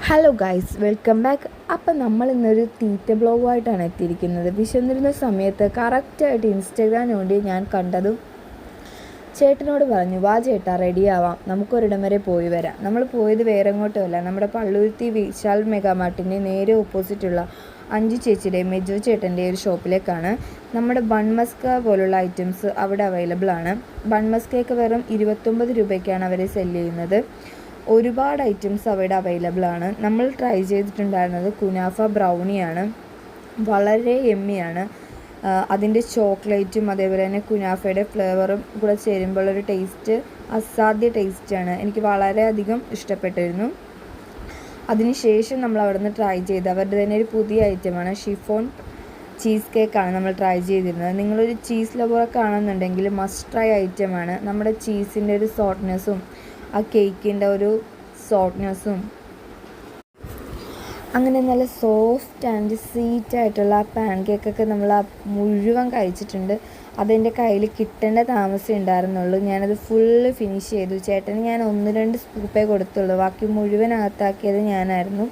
Hello guys, welcome back. അപ്പം നമ്മൾ ഇന്നൊരു തീറ്റ ബ്ലോഗുമായിട്ടാണ് എത്തിയിരിക്കുന്നത്. വിശന്നിരുന്ന സമയത്ത് കറക്റ്റായിട്ട് ഇൻസ്റ്റഗ്രാം വേണ്ടി ഞാൻ കണ്ടതും ചേട്ടനോട് പറഞ്ഞു, വാ ചേട്ടാ റെഡിയാവാം, നമുക്കൊരിടം വരെ പോയി വരാം. നമ്മൾ പോയത് വേറെ എങ്ങോട്ടുമല്ല, നമ്മുടെ പള്ളുരുത്തി വിശാൽ മെഗാമാർട്ടിൻ്റെ നേരെ ഓപ്പോസിറ്റുള്ള അഞ്ചു ചേച്ചിയുടെയും മെജോ ചേട്ടൻ്റെ ഒരു ഷോപ്പിലേക്കാണ്. നമ്മുടെ ബൺമസ്ക പോലുള്ള ഐറ്റംസ് അവിടെ അവൈലബിൾ ആണ്. ബൺമസ്കയൊക്കെ വെറും 29 രൂപയ്ക്കാണ് അവർ സെല്ല് ചെയ്യുന്നത്. ഒരുപാട് ഐറ്റംസ് അവിടെ അവൈലബിൾ ആണ്. നമ്മൾ ട്രൈ ചെയ്തിട്ടുണ്ടായിരുന്നത് കുനാഫ ബ്രൗണിയാണ്. വളരെ യമ്മിയാണ്. അതിൻ്റെ ചോക്ലേറ്റും അതേപോലെ തന്നെ കുനാഫയുടെ ഫ്ലേവറും കൂടെ ചേരുമ്പോഴൊരു ടേസ്റ്റ് അസാധ്യ ടേസ്റ്റാണ്. എനിക്ക് വളരെയധികം ഇഷ്ടപ്പെട്ടിരുന്നു. അതിനുശേഷം നമ്മൾ അവിടെ നിന്ന് ട്രൈ ചെയ്ത് അവരുടെ തന്നെ ഒരു പുതിയ ഐറ്റമാണ് ഷിഫോൺ ചീസ് കേക്കാണ് നമ്മൾ ട്രൈ ചെയ്തിരുന്നത്. നിങ്ങളൊരു ചീസ് ലവറൊക്കെ ആണെന്നുണ്ടെങ്കിൽ മസ്റ്റ് ട്രൈ ഐറ്റമാണ്. നമ്മുടെ ചീസിൻ്റെ ഒരു സോഫ്റ്റ്നെസ്സും ആ കേക്കിൻ്റെ ഒരു സോഫ്റ്റ്നെസ്സും അങ്ങനെ നല്ല സോഫ്റ്റ് ആൻഡ് സ്വീറ്റ് ആയിട്ടുള്ള ആ പാൻ കേക്കൊക്കെ നമ്മൾ മുഴുവൻ കഴിച്ചിട്ടുണ്ട്. അതെൻ്റെ കയ്യിൽ കിട്ടേണ്ട താമസം ഉണ്ടായിരുന്നുള്ളൂ. ഞാനത് ഫുള്ള് ഫിനിഷ് ചെയ്തു. ചേട്ടന് ഞാൻ 1-2 സ്കൂപ്പേ കൊടുത്തുള്ളൂ, ബാക്കി മുഴുവൻ അകത്താക്കിയത് ഞാനായിരുന്നു.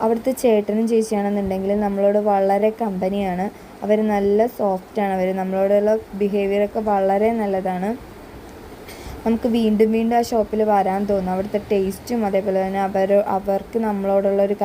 അവിടുത്തെ ചേട്ടനും ചേച്ചിയാണെന്നുണ്ടെങ്കിൽ നമ്മളോട് വളരെ കമ്പനിയാണ്. അവർ നല്ല സോഫ്റ്റാണ്. അവർ നമ്മളോടുള്ള ബിഹേവിയറൊക്കെ വളരെ നല്ലതാണ്. നമുക്ക് വീണ്ടും വീണ്ടും ആ ഷോപ്പിൽ വരാൻ തോന്നും. അവിടുത്തെ ടേസ്റ്റും അതേപോലെ തന്നെ അവർക്ക് നമ്മളോടുള്ള ഒരു